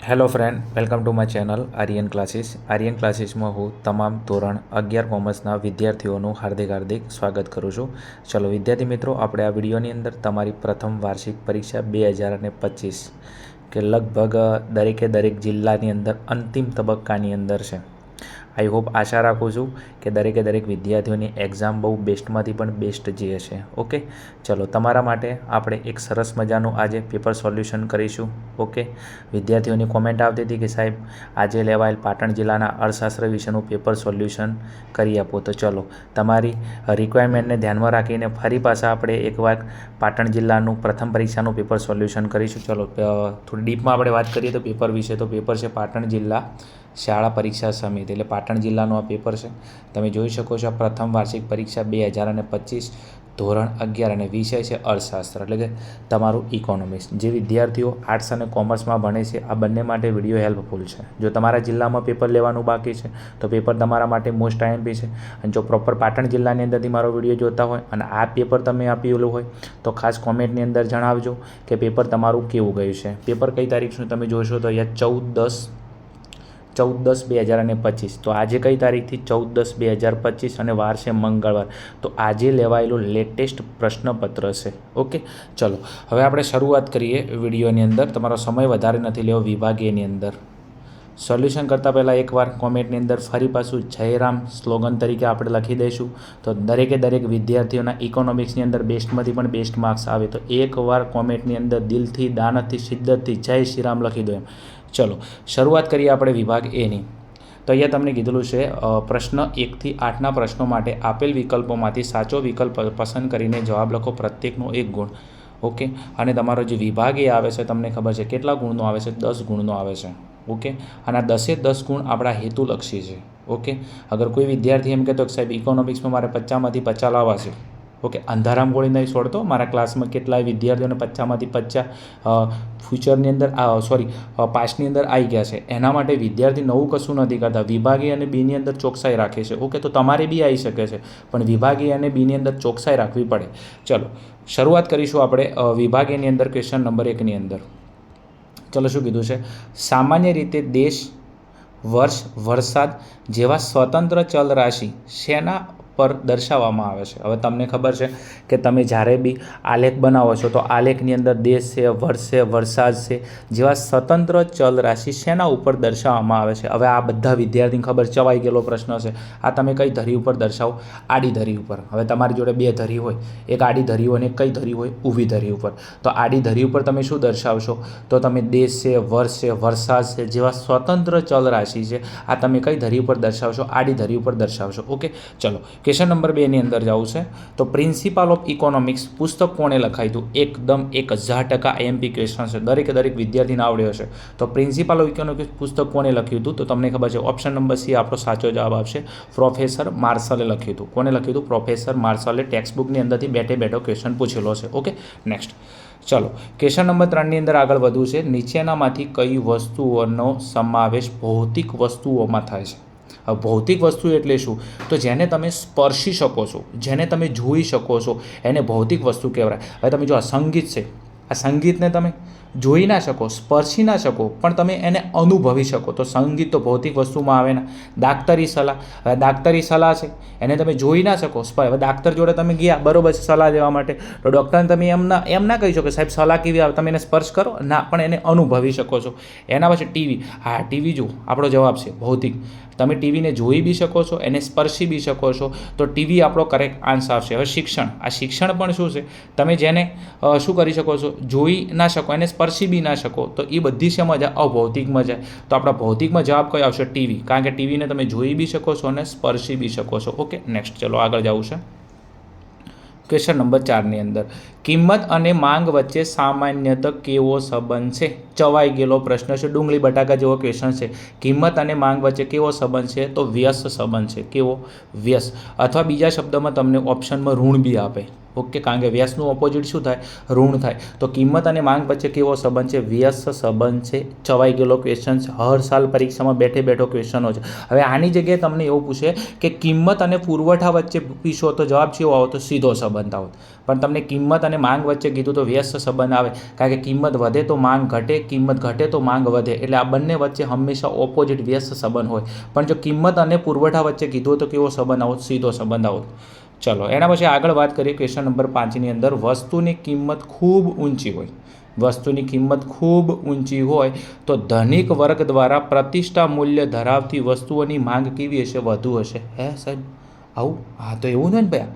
Hello friend, welcome to my channel Aryan classes. Aryan ક્લાસીસમાં હું તમામ ધોરણ 11 કોમર્સના વિદ્યાર્થીઓનું હાર્દિક સ્વાગત કરું છું. ચલો વિદ્યાર્થી મિત્રો, આપણે આ વિડીયોની અંદર તમારી પ્રથમ વાર્ષિક પરીક્ષા 2025 કે લગભગ દરેક જિલ્લાની અંદર અંતિમ તબક્કાની અંદર છે. આઈ હોપ, આશા રાખું છું કે દરેક વિદ્યાર્થીઓની એક્ઝામ બહુ બેસ્ટમાંથી પણ બેસ્ટ જઈએ છે. ઓકે, ચલો તમારા માટે આપણે એક સરસ મજાનું આજે પેપર સોલ્યુશન કરીશું. ઓકે, વિદ્યાર્થીઓની કોમેન્ટ આવતી હતી કે સાહેબ આજે લેવાયેલ પાટણ જિલ્લાના અર્થશાસ્ત્ર વિશેનું પેપર સોલ્યુશન કરી આપો. તો ચલો તમારી રિક્વાયરમેન્ટને ધ્યાનમાં રાખીને ફરી પાછા આપણે એકવાર પાટણ જિલ્લાનું પ્રથમ પરીક્ષાનું પેપર સોલ્યુશન કરીશું. ચલો થોડી ડીપમાં આપણે વાત કરીએ તો પેપર વિશે. તો પેપર છે પાટણ જિલ્લા શાળા પરીક્ષા સમિતિ, એટલે પાટણ જિલ્લાનું આ પેપર છે. તમે જોઈ શકો છો, આ પ્રથમ વાર્ષિક પરીક્ષા 2025 ધોરણ 11 અને વિષય છે અર્થશાસ્ત્ર, એટલે કે તમારું ઇકોનોમિક્સ. જે વિદ્યાર્થીઓ આર્ટ્સ અને કોમર્સમાં ભણે છે આ બંને માટે વિડીયો હેલ્પફુલ છે. જો તમારા જિલ્લામાં પેપર લેવાનું બાકી છે તો પેપર તમારા માટે મોસ્ટ આઈએમપી છે. અને જો પ્રોપર પાટણ જિલ્લાની અંદરથી મારો વિડીયો જોતા હોય અને આ પેપર તમે આપેલું હોય તો ખાસ કોમેન્ટની અંદર જણાવજો કે પેપર તમારું કેવું ગયું છે. પેપર કઈ તારીખનું તમે જોશો તો અહીંયા 14/10/2025. તો આજે કઈ તારીખથી? 14/10/2025 અને વાર છે મંગળવાર. તો આજે લેવાયેલું લેટેસ્ટ પ્રશ્નપત્ર છે. ઓકે, ચલો હવે આપણે શરૂઆત કરીએ વિડીયોની અંદર. તમારો સમય વધારે નથી લેવો. વિભાગીયની અંદર સોલ્યુશન કરતાં પહેલાં એકવાર કોમેન્ટની અંદર ફરી પાછું જયરામ સ્લોગન તરીકે આપણે લખી દઈશું. તો દરેક વિદ્યાર્થીઓના ઇકોનોમિક્સની અંદર બેસ્ટમાંથી પણ બેસ્ટ માર્ક્સ આવે. તો એકવાર કોમેન્ટની અંદર દિલથી, દાનતથી, શિદ્દતથી જય શ્રી રામ લખી દો એમ. ચલો શરૂઆત કરીએ આપણે વિભાગ એની. તો અહીંયા તમને કીધેલું છે પ્રશ્ન 1 થી 8ના પ્રશ્નો માટે આપેલ વિકલ્પોમાંથી સાચો વિકલ્પ પસંદ કરીને જવાબ લખો. પ્રત્યેકનો 1 ગુણ. ઓકે, અને તમારો જે વિભાગ એ આવે છે તમને ખબર છે કેટલા ગુણનો આવે છે? 10 ગુણનો આવે છે. ઓકે, અને આ 10 ગુણ આપણા હેતુલક્ષી છે. ઓકે, અગર કોઈ વિદ્યાર્થી એમ કહેતો કે સાહેબ ઇકોનોમિક્સમાં મારે 50માંથી 50 લાવવા છે. ઓકે, અંધારામ ગોળી નહીં છોડતો. મારા ક્લાસમાં કેટલાય વિદ્યાર્થીઓને 50માંથી 50 ફ્યુચરની અંદર પાસ્ટની અંદર આવી ગયા છે. એના માટે વિદ્યાર્થી નવું કશું નથી કરતા, વિભાગીય અને બીની અંદર ચોકસાઈ રાખે છે. ઓકે, તો તમારે બી આવી શકે છે, પણ વિભાગીય અને બીની અંદર ચોકસાઈ રાખવી પડે. ચલો શરૂઆત કરીશું આપણે વિભાગીયની અંદર ક્વેશ્ચન નંબર 1ની અંદર. ચલો શું કીધું છે? સામાન્ય રીતે દેશ, વર્ષ, વરસાદ જેવા સ્વતંત્ર ચલ રાશિ શેના પર દર્શાવવામાં આવે છે? હવે તમને ખબર છે કે તમે જ્યારે બી આલેખ બનાવો છો તો આલેખની અંદર દેશ છે, વર્ષ છે, વરસાદ છે જેવા સ્વતંત્ર ચલ રાશિ શેના ઉપર દર્શાવવામાં આવે છે? હવે આ બધા વિદ્યાર્થીને ખબર, ચવાઈ ગયેલો પ્રશ્ન છે. આ તમે કઈ ધરી ઉપર દર્શાવો? આડી ધરી ઉપર. હવે તમારી જોડે 2 ધરી હોય, એક આડી ધરી હોય અને એક કઈ ધરી હોય? ઊભી ધરી ઉપર. તો આડી ધરી ઉપર તમે શું દર્શાવશો? તો તમે દેશ છે, વર્ષ છે, વરસાદ છે જેવા સ્વતંત્ર ચલ રાશિ છે આ તમે કઈ ધરી ઉપર દર્શાવશો? આડી ધરી ઉપર દર્શાવશો. ઓકે, ચલો ક્વેશ્ચન નંબર 2ની અંદર જવું છે. તો પ્રિન્સિપાલ ઓફ ઇકોનોમિક્સ પુસ્તક કોણે લખાયું હતું? એકદમ 1000% આઈએમપી ક્વેશ્ચન છે. દરેક વિદ્યાર્થીને આવડ્યો છે. તો પ્રિન્સિપાલ ઓફ ઇકોનોમિક્સ પુસ્તક કોણે લખ્યું હતું? તો તમને ખબર છે ઓપ્શન નંબર સી આપણો સાચો જવાબ આવશે. પ્રોફેસર માર્શલે લખ્યું હતું. કોને લખ્યું હતું? પ્રોફેસર માર્શલે. ટેક્સ્ટબુકની અંદરથી બેઠો ક્વેશ્ચન પૂછેલો છે. Okay, next. ચલો ક્વેશ્ચન નંબર 3ની અંદર આગળ વધવું છે. નીચેનામાંથી કઈ વસ્તુઓનો સમાવેશ ભૌતિક વસ્તુઓમાં થાય છે? ભૌતિક વસ્તુ એટલે શું? તો જેને તમે સ્પર્શી શકો છો, જેને તમે જોઈ શકો છો એને ભૌતિક વસ્તુ કહેવાય. હવે તમે જો આ સંગીત છે, આ સંગીતને તમે જોઈ ના શકો, સ્પર્શી ના શકો, પણ તમે એને અનુભવી શકો, તો સંગીત તો ભૌતિક વસ્તુમાં આવે ને. દાક્તરી સલાહ, હવે દાક્તરી સલાહ છે એને તમે જોઈ ના શકો. હવે દાક્તર જોડે તમે ગયા બરાબર છે સલાહ લેવા માટે, તો ડૉક્ટરને તમે એમ ના કહી શકો સાહેબ સલાહ કેવી આવે, તમે એને સ્પર્શ કરો ના, પણ એને અનુભવી શકો છો. એના પછી ટીવી. હા, ટીવી જુઓ, આપણો જવાબ છે ભૌતિક. તમે ટીવીને જોઈ બી શકો છો, એને સ્પર્શી બી શકો છો, તો ટીવી આપણો કરેક્ટ આન્સર આવશે. હવે શિક્ષણ. આ શિક્ષણ પણ શું છે? તમે જેને શું કરી શકો છો? જોઈ ના શકો, એને સ્પર્શી બી ના શકો, તો એ બધી શેમાં જાય? અભૌતિકમાં જાય. તો આપણા ભૌતિકમાં જવાબ કયો આવશે? ટીવી. કારણ કે ટીવીને તમે જોઈ બી શકો છો અને સ્પર્શી બી શકો છો. Okay, next. ચલો આગળ જવું છે. ક્વેશ્ચન નંબર 4ની અંદર કિંમત અને માંગ વચ્ચે સામાન્યતઃ કેવો સંબંધ છે? ચવાઈ ગયેલો પ્રશ્ન છે, ડુંગળી બટાકા જેવો ક્વેશ્ચન છે. કિંમત અને માંગ વચ્ચે કેવો સંબંધ છે? તો વ્યસ્ત સંબંધ છે. કેવો? વ્યસ્ત. અથવા બીજા શબ્દમાં તમને ઓપ્શનમાં ઋણ બી આપે. ઓકે, કારણ કે વ્યસ્તનું ઓપોઝિટ શું થાય? ઋણ થાય. તો કિંમત અને માંગ વચ્ચે કેવો સંબંધ છે? વ્યસ્ત સંબંધ છે. ચવાઈ ગયેલો ક્વેશ્ચન છે, હર સાલ પરીક્ષામાં બેઠો ક્વેશ્ચનો છે. હવે આની જગ્યાએ તમને એવું પૂછે કે કિંમત અને પુરવઠા વચ્ચે પૂછો તો જવાબ કેવો આવો? તો સીધો સંબંધ આવો. પણ તમને કિંમત અને માંગ વચ્ચે કીધું તો વ્યસ્ત સંબંધ આવે, કારણ કે કિંમત વધે તો માંગ ઘટે, કિંમત ઘટે તો માંગ વધે, એટલે આ બંને વચ્ચે હંમેશા ઓપોઝિટ વ્યસ્ત સંબંધ હોય. પણ જો કિંમત અને પુરવઠા વચ્ચે કીધું તો કેવો સંબંધ આવો? સીધો સંબંધ આવો. ચલો એના પછી આગળ વાત કરીએ ક્વેશ્ચન નંબર 5ની અંદર. વસ્તુની કિંમત ખૂબ ઊંચી હોય, વસ્તુની કિંમત ખૂબ ઊંચી હોય તો ધનિક વર્ગ દ્વારા પ્રતિષ્ઠા મૂલ્ય ધરાવતી વસ્તુઓની માંગ કેવી હશે? વધુ હશે. હે સાહેબ આવું? હા તો એવું નહીં ને ભાઈ,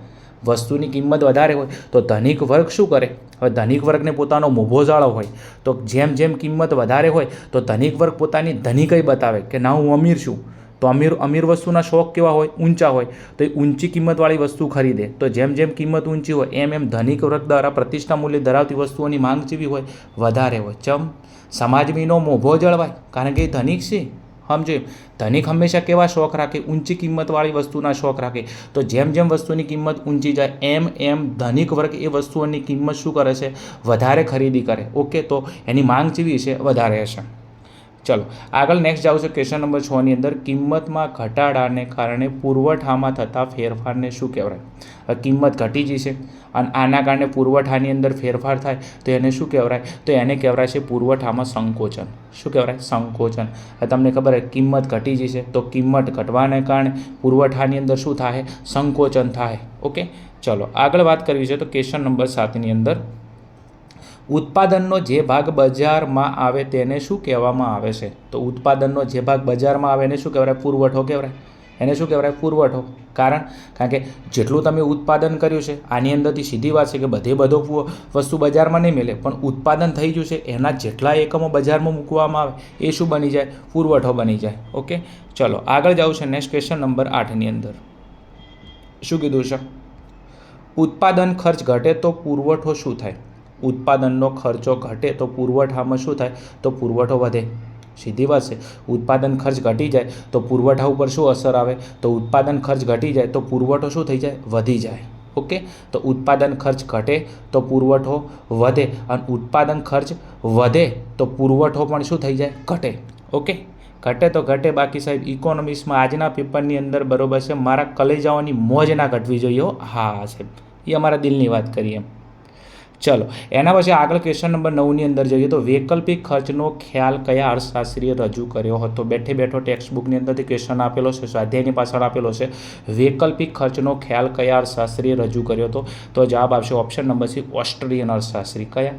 વસ્તુની કિંમત વધારે હોય તો ધનિક વર્ગ શું કરે? હવે ધનિક વર્ગને પોતાનો મોભો જાળો હોય તો જેમ જેમ કિંમત વધારે હોય તો ધનિક વર્ગ પોતાની ધનિકાઈ બતાવે કે ના હું અમીર છું. તો અમીર વસ્તુના શોખ કેવા હોય? ઊંચા હોય. તો એ ઊંચી કિંમતવાળી વસ્તુ ખરીદે. તો જેમ જેમ કિંમત ઊંચી હોય એમ ધનિક વર્ગ દ્વારા પ્રતિષ્ઠા મૂલ્ય ધરાવતી વસ્તુઓની માંગ કેવી હોય? વધારે હોય. ચમ સમાજમીનો મોભો જળવાય, કારણ કે એ ધનિક છે. સમજો, ધનિક હંમેશા કેવા શોખ રાખે? ઊંચી કિંમતવાળી વસ્તુના શોખ રાખે. તો જેમ જેમ વસ્તુની કિંમત ઊંચી જાય એમ ધનિક વર્ગ એ વસ્તુઓની કિંમત શું કરે છે? વધારે ખરીદી કરે. ઓકે, તો એની માંગ કેવી છે? વધારે હશે. ચલો આગળ નેક્સ્ટ જાવ છે ક્વેશ્ચન નંબર 6ની અંદર. કિંમતમાં ઘટાડાને કારણે પુરવઠામાં થતા ફેરફારને શું કહેવાય? કિંમત ઘટી જશે અને આના કારણે પુરવઠાની અંદર ફેરફાર થાય તો એને શું કહેવાય? તો એને કહેવાય છે પુરવઠામાં સંકોચન. શું કહેવાય? સંકોચન. તમને ખબર કિંમત ઘટી જશે તો કિંમત ઘટવાને કારણે પુરવઠાની અંદર શું થાય? સંકોચન થાય. ઓકે, ચલો આગળ વાત કરવી છે તો ક્વેશ્ચન નંબર 7ની અંદર. ઉત્પાદનનો જે ભાગ બજારમાં આવે તેને શું કહેવામાં આવે છે? તો ઉત્પાદનનો જે ભાગ બજારમાં આવે એને શું કહેવાય? પુરવઠો કહેવાય. એને શું કહેવાય? પુરવઠો. કારણ કે જેટલું તમે ઉત્પાદન કર્યું છે આની અંદરથી સીધી વાત છે કે બધો વસ્તુ બજારમાં નહીં મળે, પણ ઉત્પાદન થઈ ગયું છે એના જેટલા એકમો બજારમાં મૂકવામાં આવે એ શું બની જાય? પુરવઠો બની જાય. ઓકે, ચલો આગળ જવું છે નેક્સ્ટ ક્વેશ્ચન નંબર 8ની અંદર. શું કીધું છે? ઉત્પાદન ખર્ચ ઘટે તો પુરવઠો શું થાય? ઉત્પાદનનો ખર્ચો ઘટે તો પુરવઠામાં શું થાય? તો પુરવઠો વધે. સીધી વાત છે. ઉત્પાદન ખર્ચ ઘટી જાય તો પુરવઠા ઉપર શું અસર આવે? તો ઉત્પાદન ખર્ચ ઘટી જાય તો પુરવઠો શું થઈ જાય? વધી જાય. ઓકે, તો ઉત્પાદન ખર્ચ ઘટે તો પુરવઠો વધે અને ઉત્પાદન ખર્ચ વધે તો પુરવઠો પણ શું થઈ જાય? ઘટે. ઓકે, ઘટે તો ઘટે. બાકી સાહેબ ઇકોનોમિક્સમાં આજના પેપરની અંદર બરોબર છે, મારા કલેજાઓની મોજ ના ઘટવી જોઈએ. હા સાહેબ, એ અમારા દિલની વાત કરીએ. ચલો એના પછી આગળ ક્વેશ્ચન નંબર 9ની અંદર જોઈએ તો વૈકલ્પિક ખર્ચનો ખ્યાલ કયા અર્થશાસ્ત્રીએ રજૂ કર્યો હતો? બેઠો ટેક્સ્ટબુકની અંદરથી ક્વેશ્ચન આપેલો છે, સ્વાધ્યાયની પાછળ આપેલો છે. વૈકલ્પિક ખર્ચનો ખ્યાલ કયા અર્થશાસ્ત્રીએ રજૂ કર્યો હતો? તો જવાબ આવશે ઓપ્શન નંબર સી, ઓસ્ટ્રિયન અર્થશાસ્ત્રી. કયા?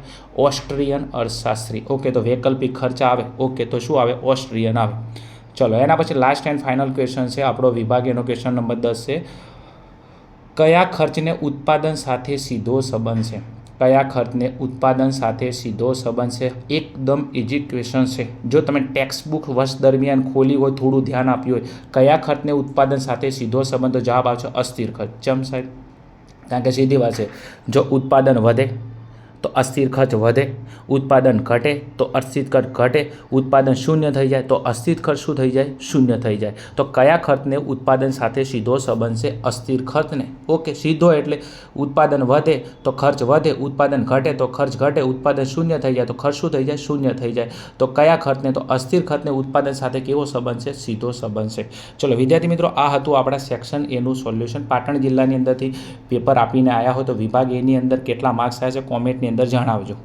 ઓસ્ટ્રિયન અર્થશાસ્ત્રી. ઓકે, તો વૈકલ્પિક ખર્ચ આવે. ઓકે, તો શું આવે? ઓસ્ટ્રિયન આવે. ચલો એના પછી લાસ્ટ એન્ડ ફાઇનલ ક્વેશ્ચન છે આપણો વિભાગ, એનો ક્વેશ્ચન નંબર 10 છે. કયા ખર્ચને ઉત્પાદન સાથે સીધો સંબંધ છે? કયા ખર્ચને ઉત્પાદન સાથે સીધો સંબંધ છે? એકદમ ઇઝી ક્વેશ્ચન છે. જો તમે ટેક્સ્ટબુક વર્ષ દરમિયાન ખોલી હોય, થોડું ધ્યાન આપ્યું હોય, કયા ખર્ચને ઉત્પાદન સાથે સીધો સંબંધ, તો જવાબ આવશે અસ્થિર ખર્ચ. ચમ સાહેબ? કારણ કે સીધી વાત છે, જો ઉત્પાદન વધે તો અસ્થિર ખર્ચ વધે, ઉત્પાદન ઘટે તો અસ્થિર ખર્ચ ઘટે, ઉત્પાદન શૂન્ય થઈ જાય તો અસ્થિર ખર્ચ શું થઈ જાય? શૂન્ય થઈ જાય. તો કયા ખર્ચને ઉત્પાદન સાથે સીધો સંબંધ છે? અસ્થિર ખર્ચને. ઓકે, સીધો એટલે ઉત્પાદન વધે તો ખર્ચ વધે, ઉત્પાદન ઘટે તો ખર્ચ ઘટે, ઉત્પાદન શૂન્ય થઈ જાય તો ખર્ચ શું થઈ જાય? શૂન્ય થઈ જાય. તો કયા ખર્ચને? તો અસ્થિર ખર્ચને ઉત્પાદન સાથે કેવો સંબંધ છે? સીધો સંબંધ છે. ચલો વિદ્યાર્થી મિત્રો, આ હતું આપણા સેક્શન એનું સોલ્યુશન. પાટણ જિલ્લાની અંદરથી પેપર આપીને આવ્યા હોય તો વિભાગ એની અંદર કેટલા માર્ક્સ આવ્યા છે કોમેન્ટની અંદર જણાવજો.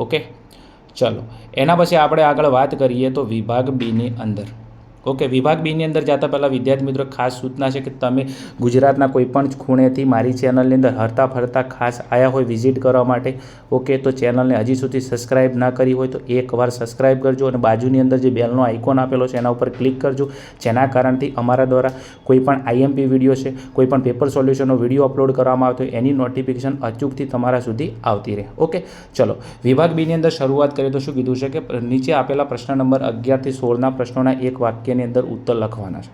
ઓકે, ચલો એના પછી આપણે આગળ વાત કરીએ તો વિભાગ બીની અંદર. ઓકે, વિભાગ બીની અંદર જતાં પહેલાં વિદ્યાર્થી મિત્રો ખાસ સૂચના છે કે તમે ગુજરાતના કોઈપણ ખૂણેથી મારી ચેનલની અંદર હરતા ફરતા ખાસ આવ્યા હોય વિઝિટ કરવા માટે. ઓકે, તો ચેનલને હજી સુધી સબસ્ક્રાઈબ ના કરી હોય તો એકવાર સબસ્ક્રાઈબ કરજો અને બાજુની અંદર જે બેલનો આઇકોન આપેલો છે એના ઉપર ક્લિક કરજો, જેના કારણથી અમારા દ્વારા કોઈપણ આઈએમપી વિડીયો છે, કોઈપણ પેપર સોલ્યુશનનો વિડીયો અપલોડ કરવામાં આવતો હોય એની નોટિફિકેશન અચૂકથી તમારા સુધી આવતી રહે. ઓકે, ચલો વિભાગ બીની અંદર શરૂઆત કરીએ તો શું કીધું છે કે નીચે આપેલા પ્રશ્ન નંબર 11 થી 16ના પ્રશ્નોના એક વાક્યની અંદર ઉત્તર લખવાના છે.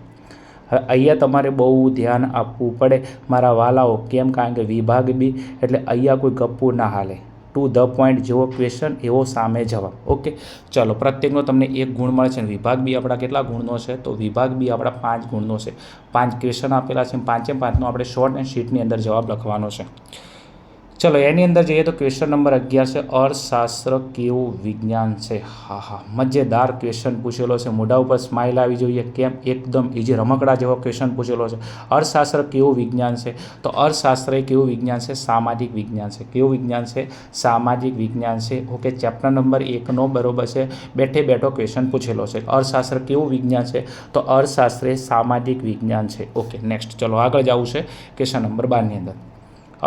હવે અહીંયા તમારે બહુ ધ્યાન આપવું પડે મારા વાલાઓ. કેમ? કારણ કે વિભાગ બી એટલે અહીંયા કોઈ ગપ્પુ ના હાલે. ટુ ધ પોઈન્ટ જેવો ક્વેશ્ચન એવો સામે જવાબ. ઓકે, ચલો પ્રત્યેકનો તમને 1 ગુણ મળે છે. વિભાગ બી આપણા કેટલા ગુણનો છે? તો વિભાગ બી આપણા 5 ગુણનો છે. 5 ક્વેશ્ચન આપેલા છે, 5એ 5નો આપણે શોર્ટ એન્ડ શીટની અંદર જવાબ લખવાનો છે. ચલો એની અંદર જઈએ તો ક્વેશ્ચન નંબર 11 છે, અર્થશાસ્ત્ર કેવું વિજ્ઞાન છે? હા, મજેદાર ક્વેશ્ચન પૂછેલો છે, મોઢા ઉપર સ્માઇલ આવી જોઈએ. કેમ? એકદમ ઇઝી, રમકડા જેવો ક્વેશ્ચન પૂછેલો છે. અર્થશાસ્ત્ર કેવું વિજ્ઞાન છે? તો અર્થશાસ્ત્ર એ કેવું વિજ્ઞાન છે? સામાજિક વિજ્ઞાન છે. કેવું વિજ્ઞાન છે? સામાજિક વિજ્ઞાન છે. ઓકે, ચેપ્ટર નંબર 1નો બરોબર છે, બેઠે બેઠો ક્વેશ્ચન પૂછેલો છે. અર્થશાસ્ત્ર કેવું વિજ્ઞાન છે? તો અર્થશાસ્ત્ર એ સામાજિક વિજ્ઞાન છે. ઓકે, નેક્સ્ટ ચલો આગળ જવું છે ક્વેશ્ચન નંબર 12ની અંદર.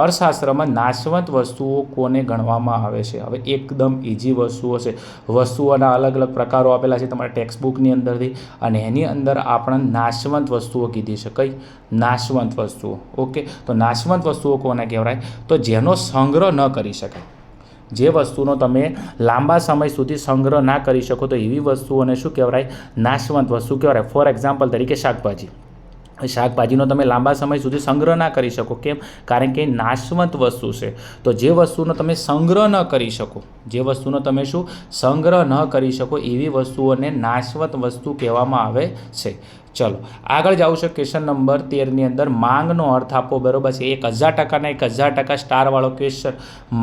અર્થશાસ્ત્રમાં નાશવંત વસ્તુઓ કોને ગણવામાં આવે છે? હવે એકદમ ઇઝી વસ્તુઓ છે. વસ્તુઓના અલગ અલગ પ્રકારો આપેલા છે તમારા ટેક્સ્ટબુકની અંદરથી, અને એની અંદર આપણને નાશવંત વસ્તુઓ કીધી છે. કઈ? નાશવંત વસ્તુઓ. ઓકે, તો નાશવંત વસ્તુઓ કોને કહેવાય? તો જેનો સંગ્રહ ન કરી શકાય, જે વસ્તુનો તમે લાંબા સમય સુધી સંગ્રહ ના કરી શકો, તો એવી વસ્તુઓને શું કહેવાય? નાશવંત વસ્તુ કહેવાય. ફોર એક્ઝામ્પલ તરીકે શાકભાજી. શાકભાજીનો તમે લાંબા સમય સુધી સંગ્રહ ના કરી શકો. કેમ? કારણ કે નાશવંત વસ્તુ છે. તો જે વસ્તુનો તમે સંગ્રહ ન કરી શકો, જે વસ્તુનો તમે શું સંગ્રહ ન કરી શકો, એવી વસ્તુઓને નાશવંત વસ્તુ કહેવામાં આવે છે. ચલો આગળ જાઉં છે ક્વેશ્ચન નંબર 13ની અંદર. માંગનો અર્થ આપો. બરોબર છે, 1000% 1000% સ્ટારવાળો ક્વેશ્ચન.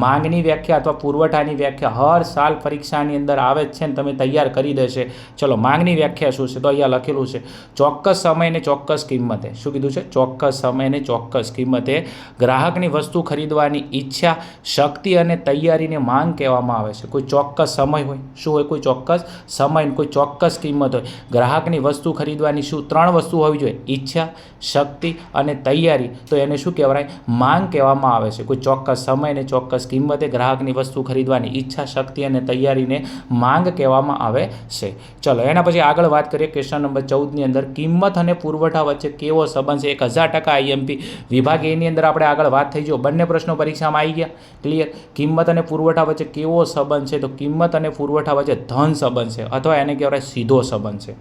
માંગની વ્યાખ્યા અથવા પુરવઠાની વ્યાખ્યા હર સાલ પરીક્ષાની અંદર આવે જ છે ને તમે તૈયાર કરી દેશે. ચલો માંગની વ્યાખ્યા શું છે? તો અહીંયા લખેલું છે, ચોક્કસ સમયને ચોક્કસ કિંમતે. શું કીધું છે? ચોક્કસ સમયને ચોક્કસ કિંમતે ગ્રાહકની વસ્તુ ખરીદવાની ઈચ્છા, શક્તિ અને તૈયારીને માંગ કહેવામાં આવે છે. કોઈ ચોક્કસ સમય હોય, શું હોય? કોઈ ચોક્કસ સમય, કોઈ ચોક્કસ કિંમત હોય. ગ્રાહકની વસ્તુ ખરીદવાની શું 3 વસ્તુ હોવી જોઈએ? ઈચ્છા, શક્તિ અને તૈયારી. તો એને શું કહેવાય? માંગ કહેવામાં આવે છે. કોઈ ચોક્કસ સમય અને ચોક્કસ કિંમતે ગ્રાહકની વસ્તુ ખરીદવાની ઈચ્છા, શક્તિ અને તૈયારીને માંગ કહેવામાં આવે છે. ચલો એના પછી આગળ વાત કરીએ ક્વેશ્ચન નંબર 14ની અંદર. કિંમત અને પુરવઠા વચ્ચે કેવો સંબંધ છે? 1000% IMP વિભાગ એની અંદર આપણે આગળ વાત થઈ જો. બંને પ્રશ્નો પરીક્ષામાં આવી ગયા. ક્લિયર? કિંમત અને પુરવઠા વચ્ચે કેવો સંબંધ છે? તો કિંમત અને પુરવઠા વચ્ચે ધન સંબંધ છે, અથવા એને કહેવાય સીધો સંબંધ છે.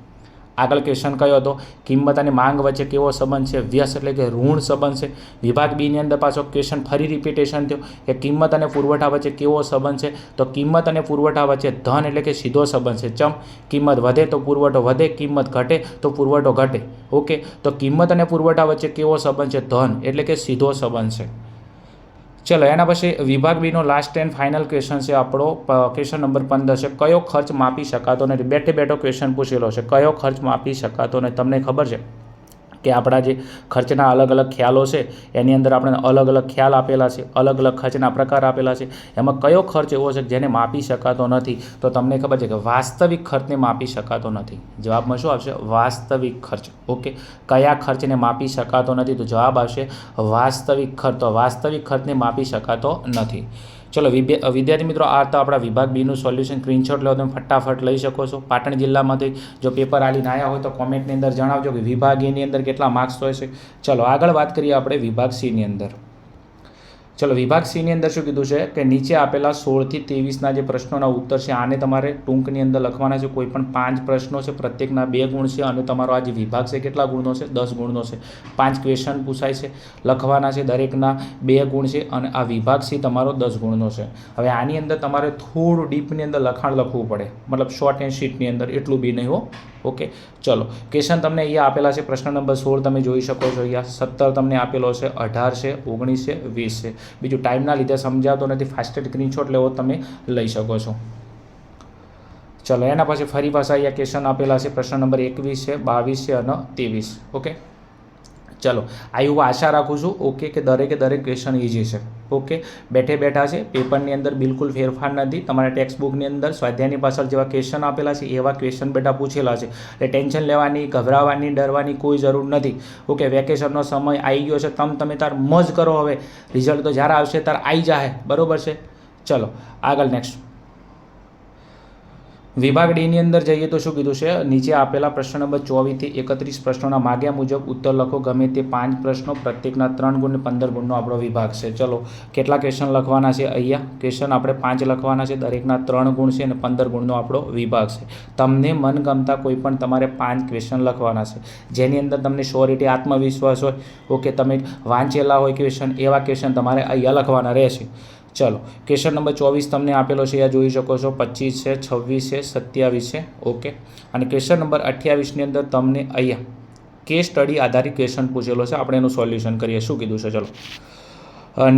આગળ ક્વેશ્ચન કયો હતો? કિંમત અને માંગ વચ્ચે કેવો સંબંધ છે? વ્યસ્ત એટલે કે ઋણ સંબંધ છે. વિભાગ બીની અંદર પાછો ક્વેશ્ચન ફરી રિપીટેશન થયો કે કિંમત અને પુરવઠા વચ્ચે કેવો સંબંધ છે? તો કિંમત અને પુરવઠા વચ્ચે ધન એટલે કે સીધો સંબંધ છે. ચમ? કિંમત વધે તો પુરવઠો વધે, કિંમત ઘટે તો પુરવઠો ઘટે. ઓકે, તો કિંમત અને પુરવઠા વચ્ચે કેવો સંબંધ છે? ધન એટલે કે સીધો સંબંધ છે. ચલો એના પછી વિભાગ બીનો લાસ્ટ એન્ડ ફાઇનલ ક્વેશ્ચન છે આપણો, ક્વેશ્ચન નંબર 15 છે. કયો ખર્ચ માપી શકાતો નથી? બેઠે બેઠો ક્વેશ્ચન પૂછેલો છે. કયો ખર્ચ માપી શકાતો નથી? તમને ખબર છે કે આપણા જે ખર્ચના અલગ અલગ ખ્યાલો છે એની અંદર આપણે અલગ અલગ ખ્યાલ આપેલા છે, અલગ અલગ ખર્ચના પ્રકાર આપેલા છે. એમાં કયો ખર્ચ એવો છે જેને માપી શકાતો નથી? તો તમને ખબર છે કે વાસ્તવિક ખર્ચને માપી શકાતો નથી. જવાબમાં શું આવશે? વાસ્તવિક ખર્ચ. ઓકે, કયા ખર્ચને માપી શકાતો નથી? તો જવાબ આવશે વાસ્તવિક ખર્ચ. તો વાસ્તવિક ખર્ચને માપી શકાતો નથી. ચલો વિદ્યાર્થી મિત્રો, આ તો આપણા વિભાગ બીનું સોલ્યુશન. સ્ક્રીનશોટ લો, તમે ફટાફટ લઈ શકો છો. પાટણ જિલ્લામાંથી જો પેપર આલીને આવ્યા હોય તો કોમેન્ટની અંદર જણાવજો કે વિભાગ એની અંદર કેટલા માર્ક્સ હોય છે. ચલો આગળ વાત કરીએ આપણે વિભાગ સીની અંદર. ચલો વિભાગ સીની અંદર શું કીધું છે કે નીચે આપેલા 16 થી 23ના જે પ્રશ્નોના ઉત્તર છે આને તમારે ટૂંકની અંદર લખવાના છે. કોઈ પણ 5 પ્રશ્નો છે, પ્રત્યેકના 2 ગુણ છે, અને તમારો આ જે વિભાગ છે કેટલા ગુણનો છે? 10 ગુણનો છે. 5 ક્વેશ્ચન પૂછાય છે, લખવાના છે, દરેકના 2 ગુણ છે, અને આ વિભાગ સી તમારો 10 ગુણનો છે. હવે આની અંદર તમારે થોડું ડીપની અંદર લખાણ લખવું પડે, મતલબ શોર્ટ એન્ડ શીટની અંદર, એટલું બી નહીં હો. ઓકે, ચલો ક્વેશ્ચન તમને અહીંયા આપેલા છે. પ્રશ્ન નંબર 16 તમે જોઈ શકો છો. અહીંયા 17 તમને આપેલો છે, 18 છે, 19 છે, 20 છે. બીજું ટાઈમના લીધે સમજાવતો નથી, ફાસ્ટેડ સ્ક્રીનશોટ લેવો તમે લઈ શકો છો. ચલો એના પછી ફરી પાછા અહીંયા ક્વેશ્ચન આપેલા છે. પ્રશ્ન નંબર 21 છે, 22 છે અને 23. ઓકે, ચલો આ એવું આશા રાખું છું ઓકે કે દરેકે દરેક ક્વેશ્ચન ઇઝી છે. ઓકે, બેઠે બેઠા છે, પેપરની અંદર બિલકુલ ફેરફાર નથી. તમારા ટેક્સ્ટબુકની અંદર સ્વાધ્યાયની પાછળ જેવા ક્વેશ્ચન આપેલા છે એવા ક્વેશ્ચન બેટા પૂછેલા છે. એટલે ટેન્શન લેવાની, ગભરાવાની, ડરવાની કોઈ જરૂર નથી. ઓકે, વેકેશનનો સમય આવી ગયો છે, તમે તાર મોજ કરો. હવે રિઝલ્ટ તો જ્યારે આવશે ત્યારે આવી જાય, બરાબર છે. ચલો આગળ નેક્સ્ટ વિભાગ ડીની અંદર જઈએ તો શું કીધું છે? નીચે આપેલા પ્રશ્ન નંબર 24 થી 31 પ્રશ્નોના માગ્યા મુજબ ઉત્તર લખો. ગમે તે 5 પ્રશ્નો, પ્રત્યેકના 3 ગુણ, 15 ગુણનો આપણો વિભાગ છે. ચલો કેટલા ક્વેશ્ચન લખવાના છે? અહીંયા ક્વેશ્ચન આપણે 5 લખવાના છે, દરેકના 3 ગુણ છે અને 15 ગુણનો આપણો વિભાગ છે. તમને મનગમતા કોઈ પણ તમારે 5 ક્વેશ્ચન લખવાના છે, જેની અંદર તમને શ્યોરિટી, આત્મવિશ્વાસ હોય. ઓકે, તમે વાંચેલા હોય ક્વેશ્ચન, એવા ક્વેશ્ચન તમારે અહીંયા લખવાના રહેશે. ચલો ક્વેશ્ચન નંબર 24 તમને આપેલો છે, અહીંયા જોઈ શકો છો. 25 છે, 26 છે, 27 છે. ઓકે, અને ક્વેશ્ચન નંબર 28ની અંદર તમને અહીંયા કેસ સ્ટડી આધારિત ક્વેશ્ચન પૂછેલો છે. આપણે એનું સોલ્યુશન કરીએ. શું કીધું છે? ચલો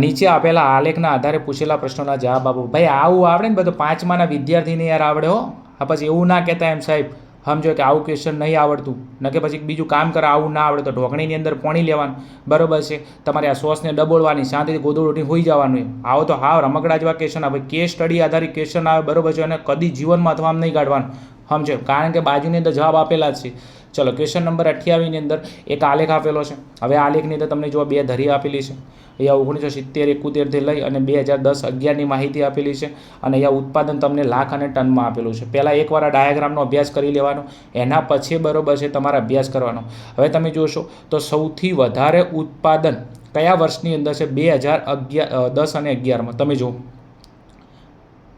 નીચે આપેલા આલેખના આધારે પૂછેલા પ્રશ્નોના જવાબ આપો. ભાઈ આવું આવડે ને બધું 5માના વિદ્યાર્થીને યાર આવડે હો. હા પછી એવું ના કહેતા એમ સાહેબ સમજો કે આવું ક્વેશ્ચન નહીં આવડતું ન કે પછી બીજું કામ કરે આવું ના આવડે તો ઢોકણીની અંદર પાણી લેવાનું બરાબર છે, તમારે આ સોસને ડબોળવાની શાંતિથી ગોદડું ઉઠીને હોઈ જવાનું એમ. આવો તો હાવ રમકડા જેવા ક્વેશ્ચન આવે, કેસ સ્ટડી આધારિત ક્વેશ્ચન આવે બરાબર છે, અને કદી જીવનમાં અથવા નહીં કાઢવાનું સમજો, કારણ કે બાજુની અંદર જવાબ આપેલા જ છે. ચલો ક્વેશ્ચન નંબર 28ની અંદર એક આલેખ આપેલો છે. હવે આલેખની અંદર તમને જો 2 ધરી આપેલી છે. અહીંયા 1970-71 થી લઈ અને 2010-11ની માહિતી આપેલી છે, અને અહીંયા ઉત્પાદન તમને લાખ અને ટનમાં આપેલું છે. પહેલાં એકવાર આ ડાયાગ્રામનો અભ્યાસ કરી લેવાનો, એના પછી બરાબર છે તમારે અભ્યાસ કરવાનો. હવે તમે જોશો તો સૌથી વધારે ઉત્પાદન કયા વર્ષની અંદર છે? 2010 અને 11માં. તમે જુઓ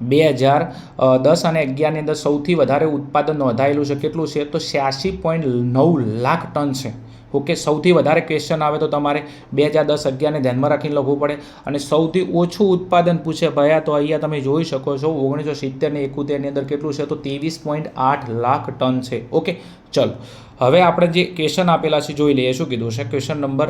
2010 અને 11ની અંદર સૌથી વધારે ઉત્પાદન નોંધાયેલું છે. કેટલું છે? તો 86.9 લાખ ટન છે. ઓકે, સૌથી વધારે ક્વેશ્ચન આવે તો તમારે 2010-11ને ધ્યાનમાં રાખીને લખવું પડે. અને સૌથી ઓછું ઉત્પાદન પૂછે ભયા તો અહીંયા તમે જોઈ શકો છો 1970 ને 71ની અંદર કેટલું છે? તો 23.8 લાખ ટન છે. ઓકે ચલો હવે આપણે જે ક્વેશ્ચન આપેલા છે જોઈ લઈએ. શું કીધું છે? ક્વેશ્ચન નંબર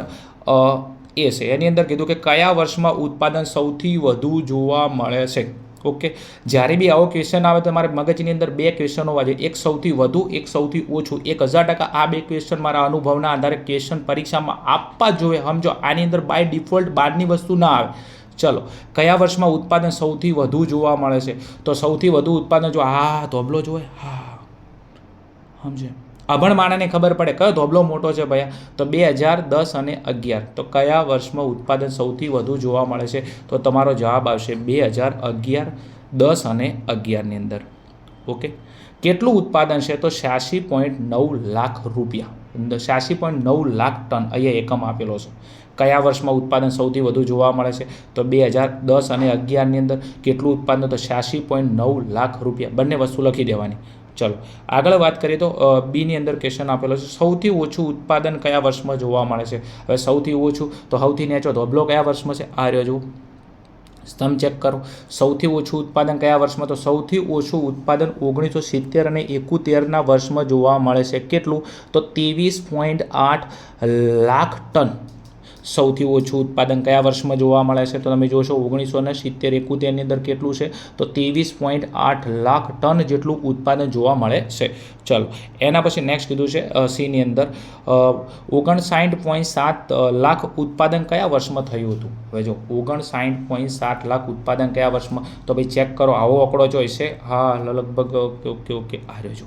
એ છે એની અંદર કીધું કે કયા વર્ષમાં ઉત્પાદન સૌથી વધુ જોવા મળે છે. ઓકે, જ્યારે બી આવો ક્વેશ્ચન આવે તો તમારે મગજની અંદર 2 ક્વેશ્ચન હોવા જોઈએ, એક સૌથી વધુ, એક સૌથી ઓછું. 1000% આ 2 ક્વેશ્ચન મારા અનુભવના આધારે ક્વેશ્ચન પરીક્ષામાં આપવા જોઈએ. સમજો આની અંદર બાય ડિફોલ્ટ બહારની વસ્તુ ના આવે. ચલો કયા વર્ષમાં ઉત્પાદન સૌથી વધુ જોવા મળે છે? તો સૌથી વધુ ઉત્પાદન જો હા ધોબલો જોવે, હા સમજે અભણ માણસને ખબર પડે કયો ધોબલો મોટો છે ભયા, તો 2010 અને 11. તો કયા વર્ષમાં ઉત્પાદન સૌથી વધુ જોવા મળે છે? તો તમારો જવાબ આવશે 2011, 10 અને 11ની અંદર. ઓકે, કેટલું ઉત્પાદન છે? તો 86.9 લાખ રૂપિયા, 86.9 લાખ ટન અહીંયા એકમ આપેલો છે. કયા વર્ષમાં ઉત્પાદન સૌથી વધુ જોવા મળે છે? તો 2010 અને 11ની અંદર કેટલું ઉત્પાદન? તો 86.9 લાખ રૂપિયા. બંને વસ્તુ લખી દેવાની. ચલો આગળ વાત કરીએ તો બીની અંદર ક્વેશ્ચન આપેલો છે સૌથી ઓછું ઉત્પાદન કયા વર્ષમાં જોવા મળે છે. હવે સૌથી ઓછું તો સૌથી નીચો ધોબલો કયા વર્ષમાં છે? આ રહ્યો જુઓ, સ્તંભ ચેક કરો. સૌથી ઓછું ઉત્પાદન કયા વર્ષમાં? તો સૌથી ઓછું ઉત્પાદન 1970 અને 71ના વર્ષમાં જોવા મળે છે. કેટલું? તો 23.8 લાખ ટન. સૌથી ઓછું ઉત્પાદન કયા વર્ષમાં જોવા મળે છે? તો તમે જોશો 1970-71ની અંદર કેટલું છે? તો 23.8 લાખ ટન જેટલું ઉત્પાદન જોવા મળે છે. ચલો એના પછી નેક્સ્ટ કીધું છે સીની અંદર 59.7 લાખ ઉત્પાદન કયા વર્ષમાં થયું હતું? હવે જો 59.7 લાખ ઉત્પાદન કયા વર્ષમાં? તો ભાઈ ચેક કરો, આવો આંકડો ચોઈસ છે. હા લગભગ ઓકે આ રહ્યો જો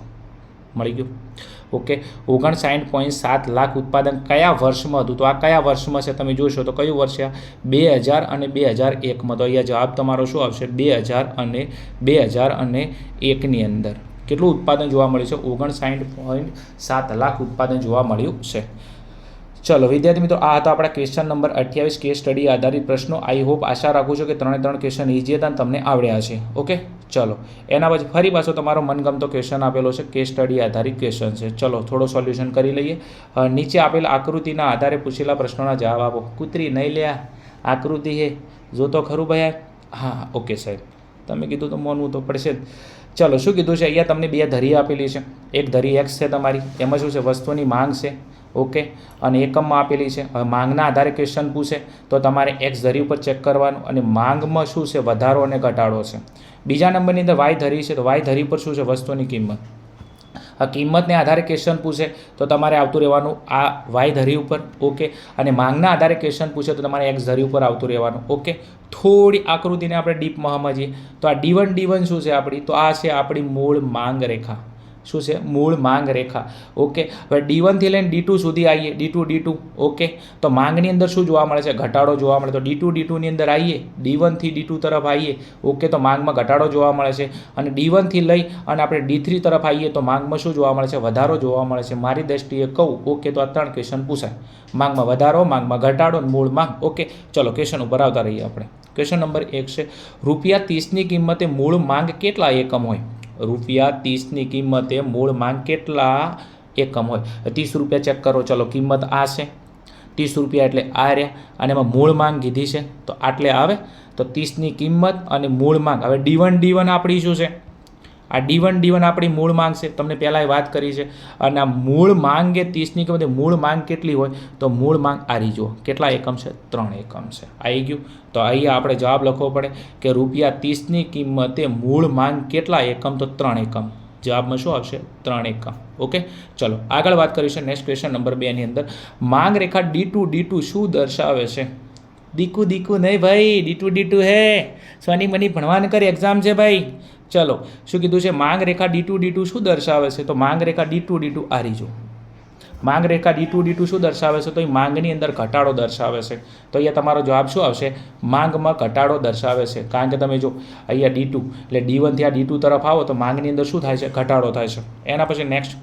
મળી ગયું. ઓકે 59.7 લાખ ઉત્પાદન કયા વર્ષમાં હતું? તો આ કયા વર્ષમાં છે તમે જોશો તો કયું વર્ષ છે? 2000 અને 2001માં. તો અહીંયા જવાબ તમારો શું આવશે? 2001ની અંદર કેટલું ઉત્પાદન જોવા મળ્યું છે? 59.7 લાખ ઉત્પાદન જોવા મળ્યું છે. ચલો વિદ્યાર્થી મિત્રો, આ હતા આપણા ક્વેશ્ચન નંબર 28 કેસ સ્ટડી આધારિત પ્રશ્નો. આઈ હોપ આશા રાખું છું કે 3 ક્વેશ્ચન ઇઝી હતા અને તમને આવડ્યા છે. ઓકે ચલો એના પછી ફરી પાછો તમારો મનગમતો ક્વેશ્ચન આપેલો છે, કેસ સ્ટડી આધારિત ક્વેશ્ચન છે. ચલો થોડો સોલ્યુશન કરી લઈએ. નીચે આપેલા આકૃતિના આધારે પૂછેલા પ્રશ્નોના જવાબ આપો. કૂતરી નહીં લ્યા, આકૃતિ હે જો તો ખરું ભાઈ. હા ઓકે સાહેબ, તમે કીધું તો માનવું તો પડશે જ. ચલો શું કીધું છે? અહીંયા તમને 2 ધરી આપેલી છે. એક ધરી એક્સ છે તમારી, એમાં શું છે? વસ્તુની માંગ છે. ઓકે, અને એકમમાં આપેલી છે. હવે માંગના આધારે ક્વેશ્ચન પૂછે તો તમારે એક્સ ધરી ઉપર ચેક કરવાનું, અને માંગમાં શું છે? વધારો અને ઘટાડો છે. બીજા નંબરની અંદર વાય ધરી છે, તો વાય ધરી પર શું છે? વસ્તુની કિંમત. આ કિંમતને આધારે ક્વેશ્ચન પૂછે તો તમારે આવતું રહેવાનું આ વાય ધરી ઉપર. ઓકે, અને માંગના આધારે ક્વેશ્ચન પૂછે તો તમારે એક્સ ધરી ઉપર આવતું રહેવાનું. ઓકે, થોડી આકૃતિને આપણે ડીપમાં સમજીએ તો આ D1 શું છે આપણી? તો આ છે આપણી મૂળ માંગ રેખા. શું છે? મૂળ માંગ રેખા. ઓકે, હવે D1 થી લઈને D2 સુધી આવીએ, D2. ઓકે, તો માંગની અંદર શું જોવા મળે છે? ઘટાડો જોવા મળે. તો D2ની અંદર આવીએ, D1 થી D2 તરફ આવીએ. ઓકે, તો માંગમાં ઘટાડો જોવા મળે છે. અને D1 થી લઈ અને આપણે D3 તરફ આવીએ તો માંગમાં શું જોવા મળે છે? વધારો જોવા મળે છે. મારી દ્રષ્ટિએ કહું ઓકે તો આ 3 ક્વેશ્ચન પૂછાય. માંગમાં વધારો, માંગમાં ઘટાડો, મૂળ માંગ. ઓકે ચલો ક્વેશ્ચન ઉપર આવતા રહીએ આપણે. ક્વેશ્ચન નંબર 1 છે ₹30ની કિંમતે મૂળ માંગ કેટલા એકમ હોય? ₹30ની કિંમતે મૂળ માંગ કેટલા એકમ હોય? 30 રૂપિયા ચેક કરો. ચલો કિંમત આ છે, 30 રૂપિયા એટલે આ રહ્યા, અને એમાં મૂળ માંગ કીધી છે તો આટલે આવે. તો 30ની કિંમત અને મૂળ માંગ. હવે D1 આપણી શું છે? આ D1 આપણી મૂળ માંગ છે, તમને પહેલાં વાત કરી છે. અને આ મૂળ માંગ એ 30ની કિંમતે મૂળ માંગ કેટલી હોય તો મૂળ માંગ આ રહી જુઓ કેટલા એકમ છે 3 એકમ છે. આવી ગયું. તો અહીંયા આપણે જવાબ લખવો પડે કે ₹30ની કિંમતે મૂળ માંગ કેટલા એકમ તો 3 એકમ. જવાબમાં શું આવશે 3 એકમ. ઓકે, ચલો આગળ વાત કરીશું નેક્સ્ટ ક્વેશ્ચન નંબર 2 ની અંદર. માંગ રેખા D2 શું દર્શાવે છે? દીકુ નહીં ભાઈ, D2 હે સોની મની ભણવાનું કરી એક્ઝામ છે ભાઈ. ચલો શું કીધું છે? માંગ રેખા D2 શું દર્શાવે છે? તો માંગ રેખા D2 આ રહી જો. માંગ રેખા D2 શું દર્શાવે છે? તો એ માંગની અંદર ઘટાડો દર્શાવે છે. તો અહીંયા તમારો જવાબ શું આવશે? માંગમાં ઘટાડો દર્શાવે છે. કારણ કે તમે જો અહીંયા D2 એટલે D1 થી આ D2 તરફ આવો તો માંગની અંદર શું થાય છે? ઘટાડો થાય છે. એના પછી નેક્સ્ટ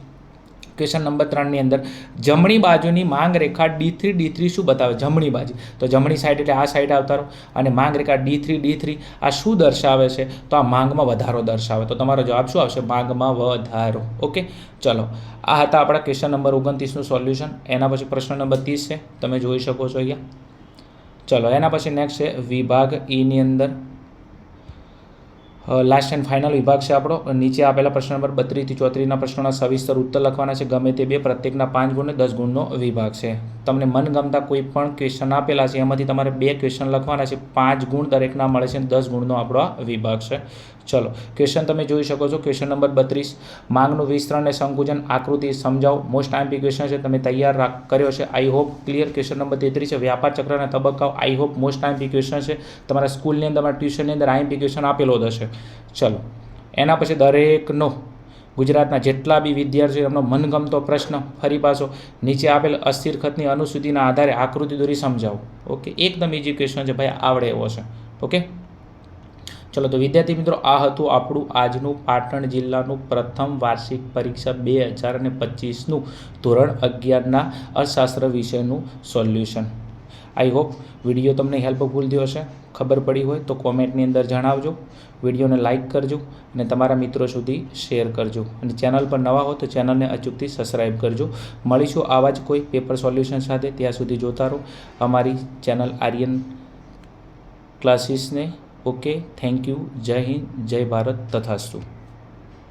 ક્વેશ્ચન નંબર 3ની અંદર જમણી બાજુની માંગ રેખા D3 શું બતાવે? જમણી બાજુ તો જમણી સાઈડ એટલે આ સાઈડ આવતા રહો. અને માંગ રેખા D3 આ શું દર્શાવે છે? તો આ માંગમાં વધારો દર્શાવે. તો તમારો જવાબ શું આવશે? માંગમાં વધારો. ઓકે, ચલો આ હતા આપણા ક્વેશ્ચન નંબર 29નું સોલ્યુશન. એના પછી પ્રશ્ન નંબર 30 છે, તમે જોઈ શકો છો અહીંયા. ચલો એના પછી નેક્સ્ટ છે વિભાગ E ની અંદર લાસ્ટ એન્ડ ફાઇનલ વિભાગ છે આપણો. નીચે આપેલા પ્રશ્ન નંબર 32 થી 34ના પ્રશ્નોના સવિસ્તર ઉત્તર લખવાના છે. ગમે તે બે, પ્રત્યેકના 5 ગુણ અને 10 ગુણનો વિભાગ છે. તમને મનગમતા કોઈ પણ ક્વેશ્ચન આપેલા છે એમાંથી તમારે 2 ક્વેશ્ચન લખવાના છે. 5 ગુણ દરેકના મળે છે અને 10 ગુણનો આપણો આ વિભાગ છે. ચલો ક્વેશ્ચન તમે જોઈ શકો છો. ક્વેશ્ચન નંબર 32 માંગનું વિસ્તરણ અને સંકુચન આકૃતિ સમજાવો. મોસ્ટ આઈએમપી ક્વેશ્ચન છે, તમે તૈયાર કર્યો છે I hope. Clear. Question number 33 છે વ્યાપાર ચક્રના તબક્કાઓ. I hope most IMP question છે. તમારા સ્કૂલની અંદર, તમારા ટ્યુશનની અંદર આઈએમપી ક્વેશ્ચન આપેલો જ હશે. ચલો એના પછી દરેકનો ગુજરાતના જેટલા બી વિદ્યાર્થીઓ એમનો મનગમતો પ્રશ્ન ફરી પાછો નીચે આપેલ અસ્થિર ખતની અનુસૂચિના આધારે આકૃતિ દોરી સમજાવો. ઓકે, એકદમ ઇઝી ક્વેશ્ચન છે ભાઈ, આવડે એવો છે. ઓકે, ચલો તો વિદ્યાર્થી મિત્રો આ હતું આપણું આજનું પાટણ જિલ્લાનું પ્રથમ વાર્ષિક પરીક્ષા 2025નું ધોરણ 11ના અર્થશાસ્ત્ર વિષયનું સોલ્યુશન. આઈ હોપ વિડીયો તમને હેલ્પફુલ થયો હશે. ખબર પડી હોય તો કોમેન્ટની અંદર જણાવજો. વિડીયોને લાઇક કરજો અને તમારા મિત્રો સુધી શેર કરજો. અને ચેનલ પર નવા હો તો ચેનલને અચૂકથી સબસ્ક્રાઈબ કરજો. મળીશું આવા જ કોઈ પેપર સોલ્યુશન સાથે. ત્યાં સુધી જોતા રહો અમારી ચેનલ આર્યન ક્લાસીસને. Okay, thank you. જય હિન્દ, જય ભારત, તથાસ્તુ.